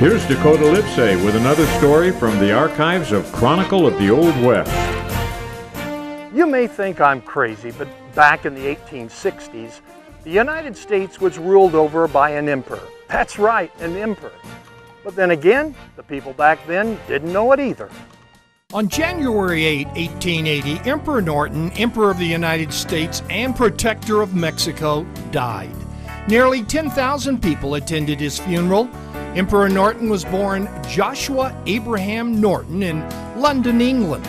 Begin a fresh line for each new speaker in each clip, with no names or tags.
Here's Dakota Livesay with another story from the archives of Chronicle of the Old West.
You may think I'm crazy, but back in the 1860s, the United States was ruled over by an emperor. That's right, an emperor. But then again, the people back then didn't know it either.
On January 8, 1880, Emperor Norton, Emperor of the United States and Protector of Mexico, died. Nearly 10,000 people attended his funeral. Emperor Norton was born Joshua Abraham Norton in London, England.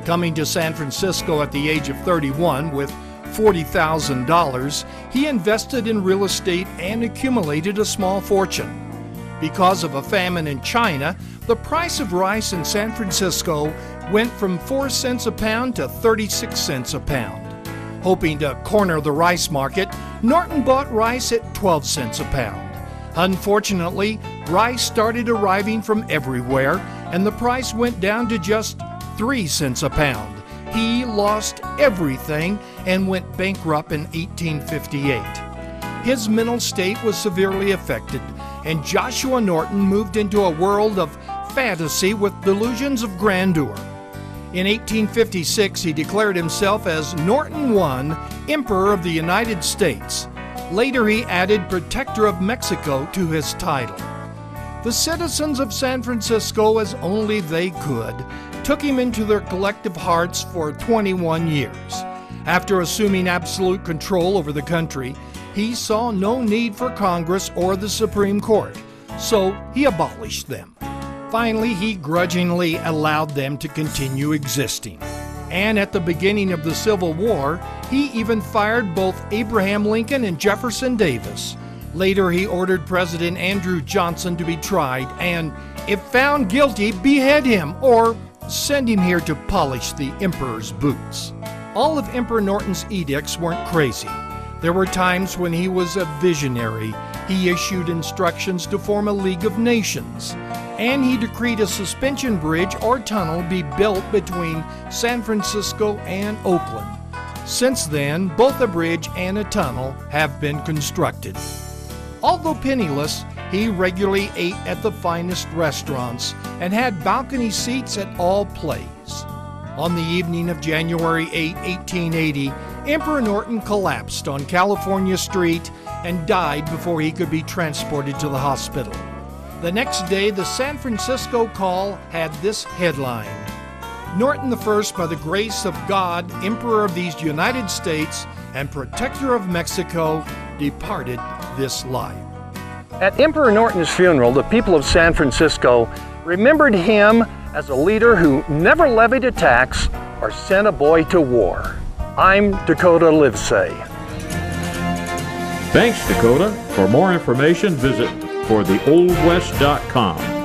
Coming to San Francisco at the age of 31 with $40,000, he invested in real estate and accumulated a small fortune. Because of a famine in China, the price of rice in San Francisco went from 4 cents a pound to 36 cents a pound. Hoping to corner the rice market, Norton bought rice at 12 cents a pound. Unfortunately, rice started arriving from everywhere, and the price went down to just 3 cents a pound. He lost everything and went bankrupt in 1858. His mental state was severely affected, and Joshua Norton moved into a world of fantasy with delusions of grandeur. In 1856, he declared himself as Norton I, Emperor of the United States. Later, he added Protector of Mexico to his title. The citizens of San Francisco, as only they could, took him into their collective hearts for 21 years. After assuming absolute control over the country, he saw no need for Congress or the Supreme Court, so he abolished them. Finally, he grudgingly allowed them to continue existing. And at the beginning of the Civil War, he even fired both Abraham Lincoln and Jefferson Davis. Later, he ordered President Andrew Johnson to be tried and, if found guilty, behead him or send him here to polish the emperor's boots. All of Emperor Norton's edicts weren't crazy. There were times when he was a visionary. He issued instructions to form a League of Nations, and he decreed a suspension bridge or tunnel be built between San Francisco and Oakland. Since then, both a bridge and a tunnel have been constructed. Although penniless, he regularly ate at the finest restaurants and had balcony seats at all plays. On the evening of January 8, 1880, Emperor Norton collapsed on California Street and died before he could be transported to the hospital. The next day, the San Francisco Call had this headline: Norton I, by the grace of God, Emperor of these United States and Protector of Mexico, departed this life.
At Emperor Norton's funeral, the people of San Francisco remembered him as a leader who never levied a tax or sent a boy to war. I'm Dakota Livesay.
Thanks, Dakota. For more information, visit fortheoldwest.com.